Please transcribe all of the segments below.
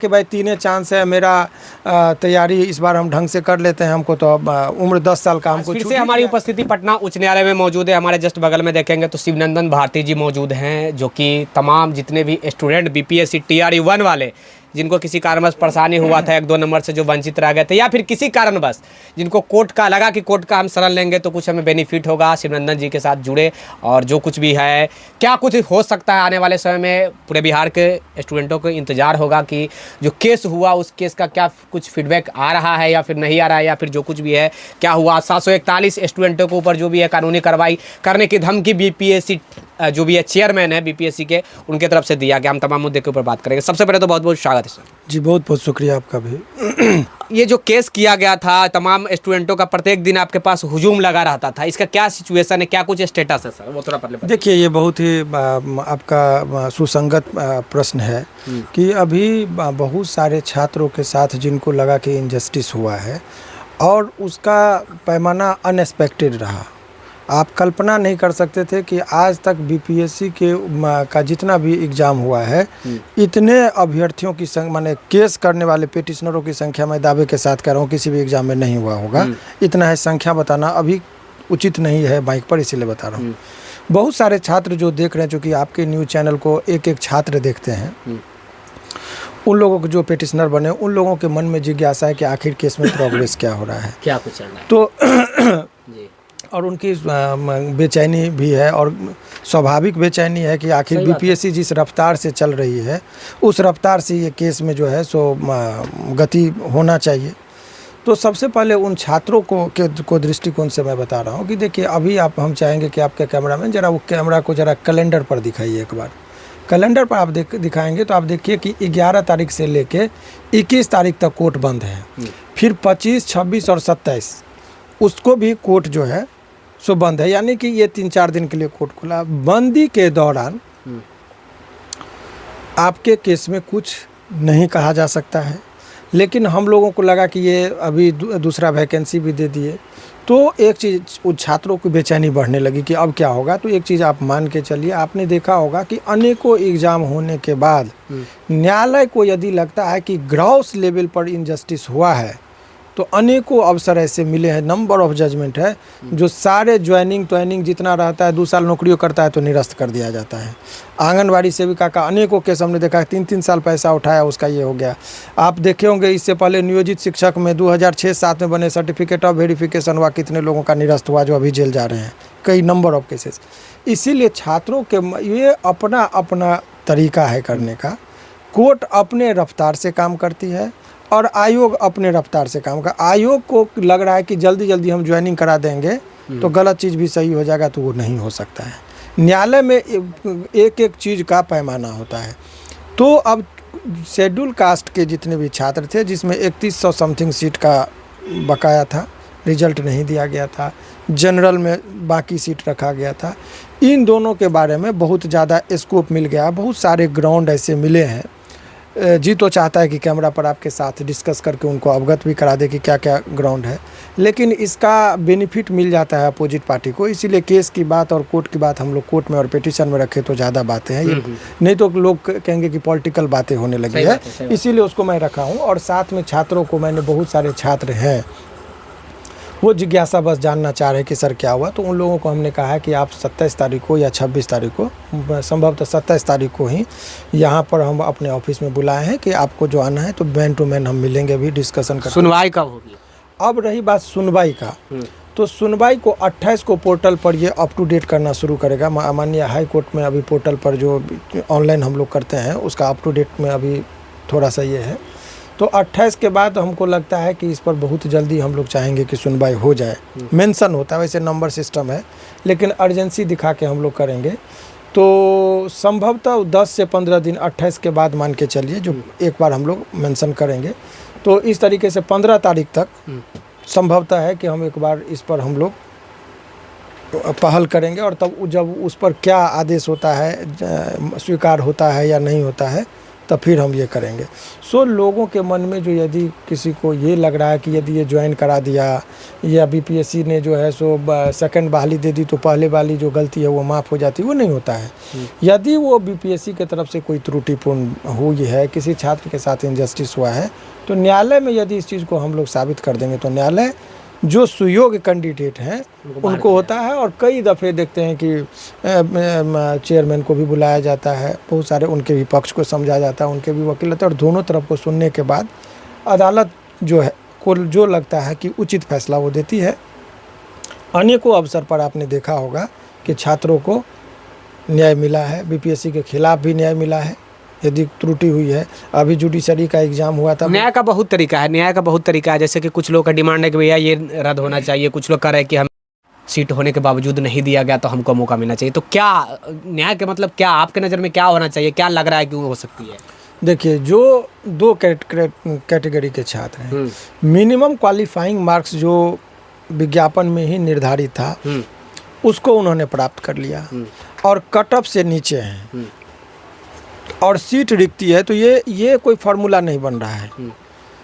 कि भाई 3 चांस है मेरा, तैयारी इस बार हम ढंग से कर लेते हैं, हमको तो अब उम्र 10 साल का हमको फिर छूट से ही हमारी गया। उपस्थिति पटना उच्च न्यायालय में मौजूद है। हमारे जस्ट बगल में देखेंगे तो शिवनंदन भारती जी मौजूद हैं, जो कि तमाम जितने भी स्टूडेंट बीपीएससी टीआरई 1 वाले जिनको किसी कारणवश परेशानी हुआ था 1-2 नंबर से, जो वंचित रह गए थे, या फिर किसी कारणवश जिनको कोर्ट का लगा कि कोर्ट का हम शरण लेंगे तो कुछ हमें बेनिफिट होगा, शिवनंदन जी के साथ जुड़े और जो कुछ भी है, क्या कुछ हो सकता है आने वाले समय में, पूरे बिहार के स्टूडेंटों को इंतजार होगा कि जो केस हुआ उस केस का क्या कुछ फीडबैक आ रहा है या फिर नहीं आ रहा है, या फिर जो कुछ भी है क्या हुआ। 741 स्टूडेंटों के ऊपर जो भी है कानूनी कार्रवाई करने की धमकी बीपीएससी जो भी है चेयरमैन है बीपीएससी के, उनके तरफ से दिया गया। हम तमाम मुद्दे के ऊपर बात करेंगे। सबसे पहले तो बहुत बहुत स्वागत है सर। जी बहुत बहुत शुक्रिया आपका भी। ये जो केस किया गया था, तमाम स्टूडेंटों का प्रत्येक दिन आपके पास हुजूम लगा रहता था, इसका क्या सिचुएशन है, क्या कुछ स्टेटस है सर, वो थोड़ा पहले देखिए ये बहुत ही आपका सुसंगत प्रश्न है कि अभी बहुत सारे छात्रों के साथ जिनको लगा कि इनजस्टिस हुआ है और उसका पैमाना अनएक्सपेक्टेड रहा। आप कल्पना नहीं कर सकते थे कि आज तक बीपीएससी के का जितना भी एग्ज़ाम हुआ है, इतने अभ्यर्थियों की माने केस करने वाले पेटिशनरों की संख्या मैं दावे के साथ कह रहा हूँ किसी भी एग्ज़ाम में नहीं हुआ होगा। इतना है, संख्या बताना अभी उचित नहीं है माइक पर, इसीलिए बता रहा हूँ। बहुत सारे छात्र जो देख रहे हैं, जो कि आपके न्यूज़ चैनल को एक एक छात्र देखते हैं, उन लोगों को जो पेटिशनर बने, उन लोगों के मन में जिज्ञासा है कि आखिर केस में प्रोग्रेस क्या हो रहा है, क्या कुछ चल रहा है तो जी। और उनकी बेचैनी भी है और स्वाभाविक बेचैनी है कि आखिर बीपीएससी जिस रफ्तार से चल रही है उस रफ्तार से ये केस में जो है सो गति होना चाहिए। तो सबसे पहले उन छात्रों को दृष्टिकोण से मैं बता रहा हूँ कि देखिए अभी हम चाहेंगे कि आपके कैमरा में ज़रा वो कैमरा को ज़रा कैलेंडर पर दिखाइए एक बार। कैलेंडर पर आप दिखाएंगे तो आप देखिए कि 11 तारीख से लेके 21 तारीख तक कोर्ट बंद है। फिर 25, 26 और 27 उसको भी कोर्ट जो है सो बंद है, यानी कि ये 3-4 दिन के लिए कोर्ट खुला। बंदी के दौरान आपके केस में कुछ नहीं कहा जा सकता है, लेकिन हम लोगों को लगा कि ये अभी दूसरा वैकेंसी भी दे दिए तो एक चीज़ उन छात्रों की बेचैनी बढ़ने लगी कि अब क्या होगा। तो एक चीज़ आप मान के चलिए, आपने देखा होगा कि अनेकों एग्ज़ाम होने के बाद न्यायालय को यदि लगता है कि ग्रॉस लेवल पर इनजस्टिस हुआ है तो अनेकों अवसर ऐसे मिले हैं, नंबर ऑफ जजमेंट है जो सारे ज्वाइनिंग जितना रहता है, 2 साल नौकरियों करता है तो निरस्त कर दिया जाता है। आंगनवाड़ी सेविका का अनेकों केस हमने देखा है, 3-3 साल पैसा उठाया उसका ये हो गया। आप देखे होंगे इससे पहले नियोजित शिक्षक में 2006-7 में बने सर्टिफिकेट ऑफ वेरिफिकेशन हुआ, कितने लोगों का निरस्त हुआ जो अभी जेल जा रहे हैं, कई नंबर ऑफ केसेस। इसीलिए छात्रों के ये अपना अपना तरीका है करने का। कोर्ट अपने रफ्तार से काम करती है और आयोग अपने रफ्तार से काम कर। आयोग को लग रहा है कि जल्दी जल्दी हम ज्वाइनिंग करा देंगे तो गलत चीज़ भी सही हो जाएगा, तो वो नहीं हो सकता है। न्यायालय में एक एक चीज़ का पैमाना होता है। तो अब शेड्यूल कास्ट के जितने भी छात्र थे, जिसमें 3100 समथिंग सीट का बकाया था, रिजल्ट नहीं दिया गया था, जनरल में बाकी सीट रखा गया था, इन दोनों के बारे में बहुत ज़्यादा स्कोप मिल गया। बहुत सारे ग्राउंड ऐसे मिले हैं। जी तो चाहता है कि कैमरा पर आपके साथ डिस्कस करके उनको अवगत भी करा दे कि क्या क्या ग्राउंड है, लेकिन इसका बेनिफिट मिल जाता है अपोजिट पार्टी को। इसीलिए केस की बात और कोर्ट की बात हम लोग कोर्ट में और पिटीशन में रखे तो ज़्यादा बातें हैं, ये नहीं तो लोग कहेंगे कि पॉलिटिकल बातें होने लगी है, इसीलिए उसको मैं रखा हूँ। और साथ में छात्रों को, मैंने बहुत सारे छात्र हैं वो जिज्ञासा बस जानना चाह रहे हैं कि सर क्या हुआ, तो उन लोगों को हमने कहा है कि आप 27 तारीख को या 26 तारीख को, संभवतः 27 तारीख को ही यहाँ पर हम अपने ऑफिस में बुलाए हैं कि आपको जो आना है तो मैन टू मैन हम मिलेंगे, भी डिस्कशन करेंगे। सुनवाई कब होगी? अब रही बात सुनवाई का, तो सुनवाई को 28 को पोर्टल पर ये अप टू डेट करना शुरू करेगा। माननीय हाई कोर्ट में अभी पोर्टल पर जो ऑनलाइन हम लोग करते हैं उसका अप टू डेट में अभी थोड़ा सा ये है। तो 28 के बाद हमको लगता है कि इस पर बहुत जल्दी हम लोग चाहेंगे कि सुनवाई हो जाए। मेंशन होता है, वैसे नंबर सिस्टम है, लेकिन अर्जेंसी दिखा के हम लोग करेंगे। तो संभवतः 10 से 15 दिन 28 के बाद मान के चलिए जो एक बार हम लोग मेंशन करेंगे। तो इस तरीके से 15 तारीख तक संभवतः है कि हम एक बार इस पर हम लोग पहल करेंगे, और तब जब उस पर क्या आदेश होता है, स्वीकार होता है या नहीं होता है, तब फिर हम ये करेंगे। सो लोगों के मन में जो यदि किसी को ये लग रहा है कि यदि ये ज्वाइन करा दिया या बीपीएससी ने जो है सो सेकंड बहाली दे दी तो पहले वाली जो गलती है वो माफ़ हो जाती है, वो नहीं होता है। यदि वो बीपीएससी की तरफ से कोई त्रुटिपूर्ण हुई है, किसी छात्र के साथ इनजस्टिस हुआ है, तो न्यायालय में यदि इस चीज़ को हम लोग साबित कर देंगे तो न्यायालय जो सुयोग्य कैंडिडेट हैं उनको होता है। और कई दफ़े देखते हैं कि चेयरमैन को भी बुलाया जाता है, बहुत सारे उनके भी पक्ष को समझा जाता है, उनके भी वकील होते हैं, और दोनों तरफ को सुनने के बाद अदालत जो है को जो लगता है कि उचित फैसला वो देती है। अनेकों अवसर पर आपने देखा होगा कि छात्रों को न्याय मिला है, बीपीएससी के खिलाफ भी न्याय मिला है यदि त्रुटि हुई है। अभी जुडिशरी का एग्जाम हुआ था। न्याय का बहुत तरीका है, जैसे कि कुछ लोग का डिमांड है कि भैया ये रद्द होना चाहिए, कुछ लोग कह रहे हैं कि हम सीट होने के बावजूद नहीं दिया गया तो हमको मौका मिलना चाहिए। तो क्या न्याय के मतलब क्या आपके नज़र में क्या होना चाहिए, क्या लग रहा है कि वो हो सकती है? देखिए, जो दो कैटेगरी के छात्र हैं, मिनिमम क्वालिफाइंग मार्क्स जो विज्ञापन में ही निर्धारित था उसको उन्होंने प्राप्त कर लिया और कट ऑफ से नीचे हैं और सीट रिक्ति है, तो ये कोई फार्मूला नहीं बन रहा है।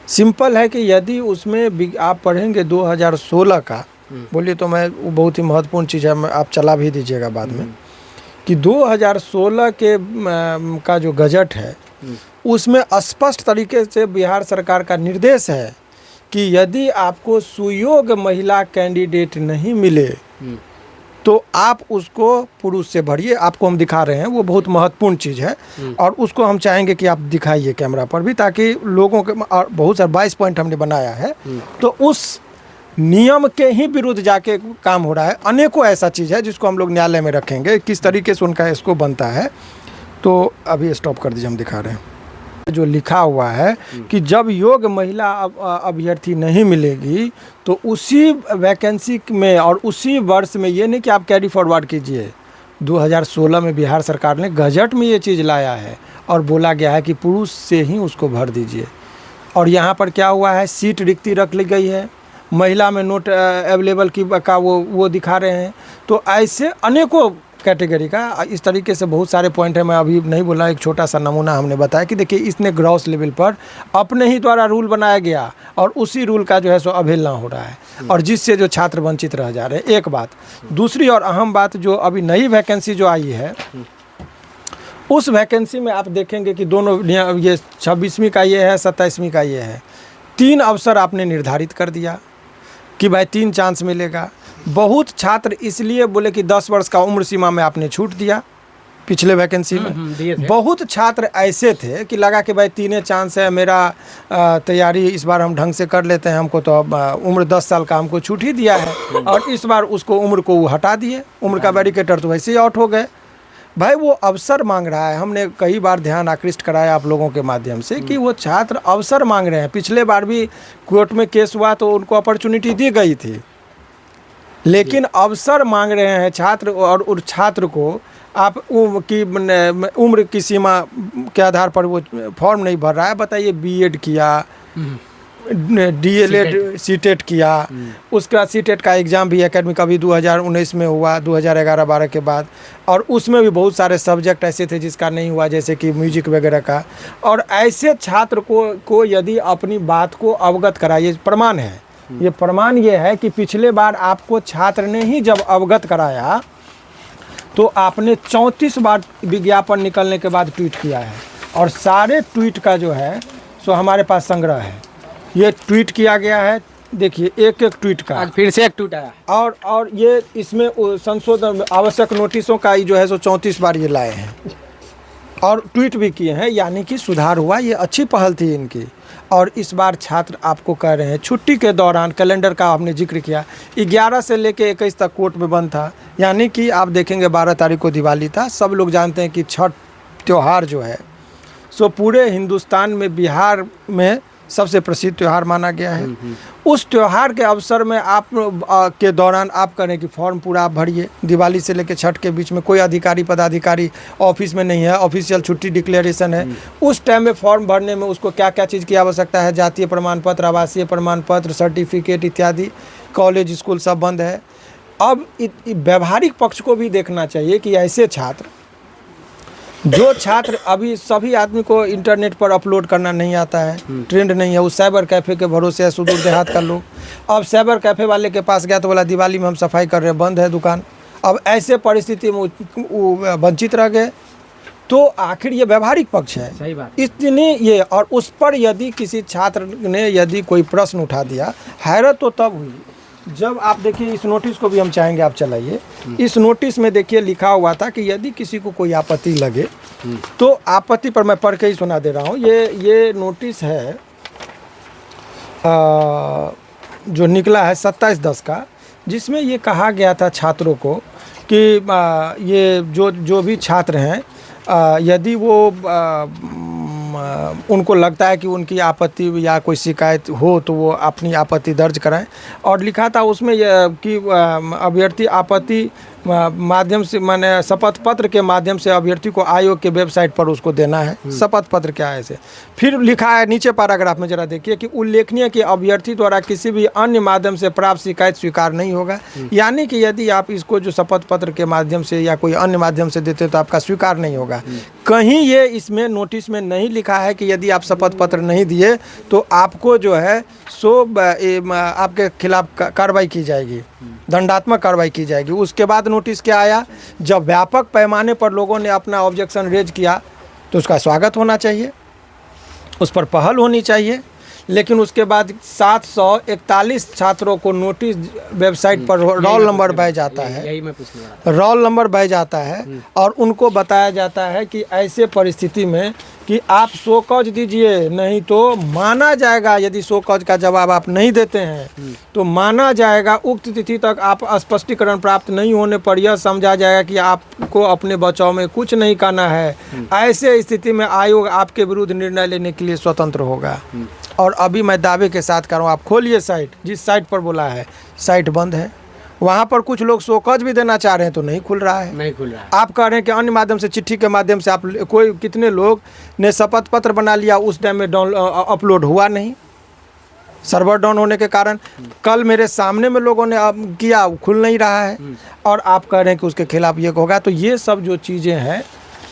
सिंपल है कि यदि उसमें आप पढ़ेंगे 2016 का, बोलिए तो मैं वो बहुत ही महत्वपूर्ण चीज़ है, आप चला भी दीजिएगा बाद में, कि 2016 के का जो गजट है उसमें स्पष्ट तरीके से बिहार सरकार का निर्देश है कि यदि आपको सुयोग्य महिला कैंडिडेट नहीं मिले तो आप उसको पुरुष से भरिए। आपको हम दिखा रहे हैं, वो बहुत महत्वपूर्ण चीज़ है और उसको हम चाहेंगे कि आप दिखाइए कैमरा पर भी, ताकि लोगों के, और बहुत सारे 22 पॉइंट हमने बनाया है, तो उस नियम के ही विरुद्ध जाके काम हो रहा है। अनेकों ऐसा चीज़ है जिसको हम लोग न्यायालय में रखेंगे, किस तरीके से उनका इसको बनता है। तो अभी स्टॉप कर दीजिए, हम दिखा रहे हैं जो लिखा हुआ है कि जब योग्य महिला अभ्यर्थी नहीं मिलेगी तो उसी वैकेंसी में और उसी वर्ष में, ये नहीं कि आप कैरी फॉरवर्ड कीजिए, 2016 में बिहार सरकार ने गजट में ये चीज़ लाया है और बोला गया है कि पुरुष से ही उसको भर दीजिए। और यहाँ पर क्या हुआ है, सीट रिक्ति रख ली गई है, महिला में नोट अवेलेबल की का वो दिखा रहे हैं। तो ऐसे अनेकों कैटेगरी का इस तरीके से बहुत सारे पॉइंट है, मैं अभी नहीं बोला, एक छोटा सा नमूना हमने बताया कि देखिए इसने ग्रॉस लेवल पर अपने ही द्वारा रूल बनाया गया और उसी रूल का जो है सो अवहेलना हो रहा है और जिससे जो छात्र वंचित रह जा रहे हैं। एक बात, दूसरी और अहम बात, जो अभी नई वैकेंसी जो आई है उस वैकेंसी में आप देखेंगे कि दोनों, ये 26वीं का ये है, 27वीं का ये है, 3 अवसर आपने निर्धारित कर दिया कि भाई 3 चांस मिलेगा। बहुत छात्र इसलिए बोले कि 10 वर्ष का उम्र सीमा में आपने छूट दिया पिछले वैकेंसी में। बहुत छात्र ऐसे थे कि लगा कि भाई 3 चांस है, मेरा तैयारी इस बार हम ढंग से कर लेते हैं, हमको तो अब उम्र 10 साल का हमको छूट ही दिया है, और इस बार उसको उम्र को वो हटा दिए, उम्र का बैरिकेटर तो वैसे ही आउट हो गए। भाई वो अवसर मांग रहा है, हमने कई बार ध्यान आकृष्ट कराया आप लोगों के माध्यम से कि वो छात्र अवसर मांग रहे हैं। पिछले बार भी कोर्ट में केस हुआ तो उनको अपॉर्चुनिटी दी गई थी, लेकिन अवसर मांग रहे हैं छात्र, और उस छात्र को आप उम्र की सीमा के आधार पर वो फॉर्म नहीं भर रहा है। बताइए, बीएड किया, डीएलएड, सीटेट किया, उसका सीटेट का एग्ज़ाम भी एकेडमिक अभी 2019 में हुआ, 2011-12 के बाद, और उसमें भी बहुत सारे सब्जेक्ट ऐसे थे जिसका नहीं हुआ, जैसे कि म्यूजिक वगैरह का। और ऐसे छात्र को यदि अपनी बात को अवगत कराइए, प्रमाण है, ये प्रमाण ये है कि पिछले बार आपको छात्र ने ही जब अवगत कराया तो आपने 34 बार विज्ञापन निकलने के बाद ट्वीट किया है, और सारे ट्वीट का जो है सो हमारे पास संग्रह है। ये ट्वीट किया गया है, देखिए एक एक ट्वीट का, आज फिर से एक ट्वीट आया, और ये इसमें संशोधन आवश्यक नोटिसों का जो है सो 34 बार ये लाए हैं और ट्वीट भी किए हैं, यानी कि सुधार हुआ। ये अच्छी पहल थी इनकी। और इस बार छात्र आपको कह रहे हैं, छुट्टी के दौरान कैलेंडर का आपने जिक्र किया, 11 से लेकर 21 तक कोर्ट में बंद था, यानी कि आप देखेंगे 12 तारीख को दिवाली था। सब लोग जानते हैं कि छठ त्यौहार जो है सो पूरे हिंदुस्तान में, बिहार में सबसे प्रसिद्ध त्यौहार माना गया है। उस त्यौहार के अवसर में आप के दौरान आप करें कि फॉर्म पूरा आप भरिए। दिवाली से लेकर छठ के बीच में कोई अधिकारी पदाधिकारी ऑफिस में नहीं है, ऑफिशियल छुट्टी डिक्लेरेशन है, उस टाइम में फॉर्म भरने में उसको क्या क्या चीज़ की आवश्यकता है, जातीय प्रमाण पत्र, आवासीय प्रमाण पत्र, सर्टिफिकेट इत्यादि, कॉलेज स्कूल सब बंद है। अब व्यवहारिक पक्ष को भी देखना चाहिए कि ऐसे छात्र जो छात्र अभी सभी आदमी को इंटरनेट पर अपलोड करना नहीं आता है, ट्रेंड नहीं है, उस साइबर कैफ़े के भरोसे है सुदूर देहात का लोग। अब साइबर कैफ़े वाले के पास गया तो बोला दिवाली में हम सफाई कर रहे हैं, बंद है दुकान। अब ऐसे परिस्थिति में वो वंचित रह गए। तो आखिर ये व्यवहारिक पक्ष है, सही बात। इतनी ये, और उस पर यदि किसी छात्र ने यदि कोई प्रश्न उठा दिया, हैरत तो तब हुई जब आप देखिए इस नोटिस को भी हम चाहेंगे आप चलाइए। इस नोटिस में देखिए लिखा हुआ था कि यदि किसी को कोई आपत्ति लगे तो आपत्ति पर, मैं पढ़ के ही सुना दे रहा हूँ। ये नोटिस है जो निकला है 27/10 का, जिसमें ये कहा गया था छात्रों को कि ये जो भी छात्र हैं, यदि वो उनको लगता है कि उनकी आपत्ति या कोई शिकायत हो तो वो अपनी आपत्ति दर्ज कराएं। और लिखा था उसमें कि अभ्यर्थी आपत्ति माध्यम से, माने शपथ पत्र के माध्यम से अभ्यर्थी को आयोग के वेबसाइट पर उसको देना है, शपथ पत्र क्या है ऐसे। फिर लिखा है नीचे पैराग्राफ में, जरा देखिए कि उल्लेखनीय कि अभ्यर्थी द्वारा किसी भी अन्य माध्यम से प्राप्त शिकायत स्वीकार नहीं होगा। यानी कि यदि आप इसको जो शपथ पत्र के माध्यम से या कोई अन्य माध्यम से देते तो आपका स्वीकार नहीं होगा। कहीं ये इसमें नोटिस में नहीं लिखा है कि यदि आप शपथ पत्र नहीं दिए तो आपको जो है सो आपके खिलाफ कार्रवाई की जाएगी, दंडात्मक कार्रवाई की जाएगी। उसके बाद नोटिस क्या आया, जब व्यापक पैमाने पर लोगों ने अपना ऑब्जेक्शन रेज किया तो उसका स्वागत होना चाहिए, उस पर पहल होनी चाहिए। लेकिन उसके बाद 741 छात्रों को नोटिस वेबसाइट पर रोल नंबर भेज जाता है, यही मैं पूछने वाला था। रोल नंबर भेज जाता है और उनको बताया जाता है कि ऐसे परिस्थिति में कि आप शो कॉज दीजिए, नहीं तो माना जाएगा, यदि शो कॉज का जवाब आप नहीं देते हैं तो माना जाएगा उक्त तिथि तक आप स्पष्टीकरण प्राप्त नहीं होने पर यह समझा जाएगा कि आपको अपने बचाव में कुछ नहीं करना है। ऐसे स्थिति में आयोग आपके विरुद्ध निर्णय लेने के लिए स्वतंत्र होगा। और अभी मैं दावे के साथ कर रहा हूँ, आप खोलिए साइट, जिस साइट पर बोला है साइट बंद है। वहाँ पर कुछ लोग शो कॉज भी देना चाह रहे हैं तो नहीं खुल रहा है, नहीं खुल रहा है। आप कह रहे हैं कि अन्य माध्यम से, चिट्ठी के माध्यम से आप कोई कितने लोग ने शपथ पत्र बना लिया, उस टाइम में अपलोड हुआ नहीं, सर्वर डाउन होने के कारण। कल मेरे सामने में लोगों ने किया, खुल नहीं रहा है, और आप कह रहे हैं कि उसके खिलाफ ये होगा। तो ये सब जो चीज़ें हैं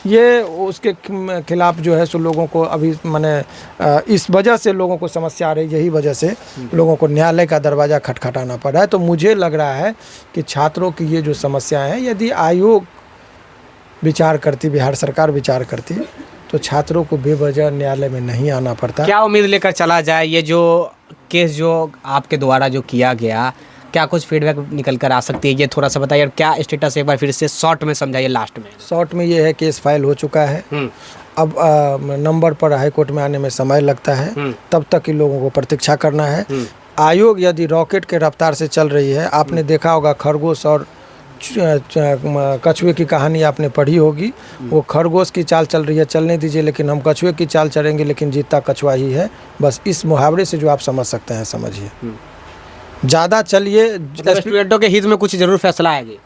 ये उसके खिलाफ जो है सो लोगों को अभी माने इस वजह से लोगों को समस्या आ रही, यही वजह से लोगों को न्यायालय का दरवाज़ा खटखटाना पड़ा है। तो मुझे लग रहा है कि छात्रों की ये जो समस्याएं हैं, यदि आयोग विचार करती, बिहार सरकार विचार करती, तो छात्रों को बेवजह न्यायालय में नहीं आना पड़ता। क्या उम्मीद लेकर चला जाए, ये जो केस जो आपके द्वारा जो किया गया, क्या कुछ फीडबैक निकल कर आ सकती है, ये थोड़ा सा बताइए। और क्या स्टेटस एक बार फिर से शॉर्ट में समझाइए लास्ट में। शॉर्ट में ये है, केस फाइल हो चुका है। अब नंबर पर हाई कोर्ट में आने में समय लगता है, तब तक इन लोगों को प्रतीक्षा करना है। आयोग यदि रॉकेट के रफ्तार से चल रही है, आपने देखा होगा खरगोश और कछुए की कहानी आपने पढ़ी होगी, वो खरगोश की चाल चल रही है, चलने दीजिए, लेकिन हम कछुए की चाल चलेंगे, लेकिन जीतता कछुआ ही है। बस इस मुहावरे से जो आप समझ सकते हैं समझिए, ज़्यादा चलिए। स्टूडेंटों के हित में कुछ जरूर फैसला आएगी,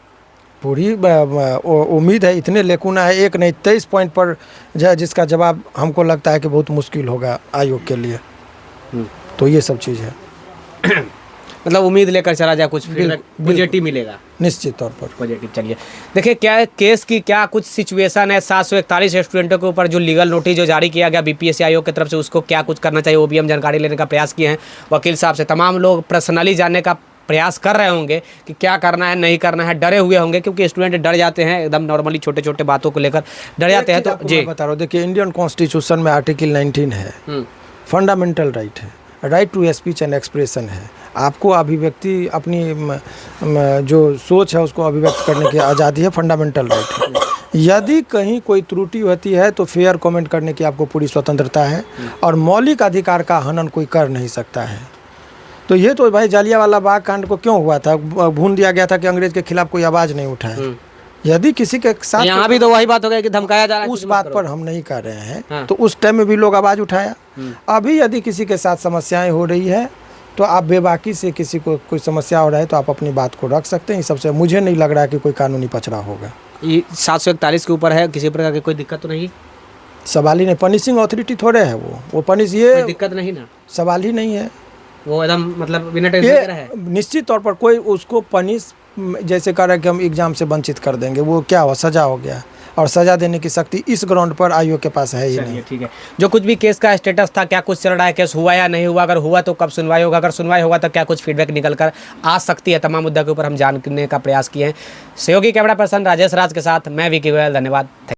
पूरी उम्मीद है। इतने लेकुना है, एक नहीं 23 पॉइंट पर जिसका जवाब हमको लगता है कि बहुत मुश्किल होगा आयोग के लिए। तो ये सब चीज़ है। मतलब उम्मीद लेकर चला जाए, कुछ पॉजिटिव मिलेगा निश्चित तौर पर, पॉजिटिव। चलिए देखिए, क्या केस की क्या कुछ सिचुएशन है। 741 स्टूडेंटों के ऊपर जो लीगल नोटिस जो जारी किया गया बीपीएससी आयोग की तरफ से, उसको क्या कुछ करना चाहिए, वो भी हम जानकारी लेने का प्रयास किए हैं वकील साहब से। तमाम लोग पर्सनली जानने का प्रयास कर रहे होंगे कि क्या करना है, नहीं करना है, डरे हुए होंगे, क्योंकि स्टूडेंट डर जाते हैं एकदम नॉर्मली, छोटे छोटे बातों को लेकर डर जाते हैं। तो जी बता रहा हूँ, देखिए इंडियन कॉन्स्टिट्यूशन में आर्टिकल 19 है, फंडामेंटल राइट है, right to speech and expression है। आपको अभिव्यक्ति, अपनी जो सोच है उसको अभिव्यक्त करने की आज़ादी है, फंडामेंटल राइट है। यदि कहीं कोई त्रुटि होती है तो फेयर कमेंट करने की आपको पूरी स्वतंत्रता है, और मौलिक अधिकार का हनन कोई कर नहीं सकता है। तो ये तो भाई जालियांवाला बाग कांड को क्यों हुआ था, भून दिया गया था कि अंग्रेज के खिलाफ कोई आवाज़ नहीं उठाए। यदि किसी के साथ, यहाँ भी तो वही बात हो गई कि धमकाया जा रहा है, उस बात पर हम नहीं कर रहे हैं। तो उस टाइम में भी लोग आवाज़ उठाया। अभी यदि किसी के साथ समस्याएं हो रही है तो आप बेबाकी से, किसी को कोई समस्या हो रहा है तो आप अपनी बात को रख सकते हैं। सबसे मुझे नहीं लग रहा है कि कोई कानूनी पचड़ा होगा। ये 741 के ऊपर है, किसी प्रकार की कोई दिक्कत तो नहीं? सवाल ही नहीं, पनिशिंग अथॉरिटी थोड़े है वो पनिश, ये दिक्कत नहीं ना, सवाल ही नहीं है। वो एकदम मतलब बिना टेंशन के है। निश्चित तौर पर कोई उसको पनिश जैसे कर रहा है कि हम एग्जाम से वंचित कर देंगे, वो क्या हो, सजा हो गया। और सज़ा देने की शक्ति इस ग्राउंड पर आयोग के पास है ही नहीं। चलिए ठीक है, जो कुछ भी केस का स्टेटस था, क्या कुछ चल रहा है, केस हुआ या नहीं हुआ, अगर हुआ तो कब सुनवाई होगा, अगर सुनवाई होगा तो क्या कुछ फीडबैक निकल कर आ सकती है, तमाम मुद्दा के ऊपर हम जानने का प्रयास किए हैं। सहयोगी कैमरा पर्सन राजेश राज के साथ मैं विकी गोयल, धन्यवाद।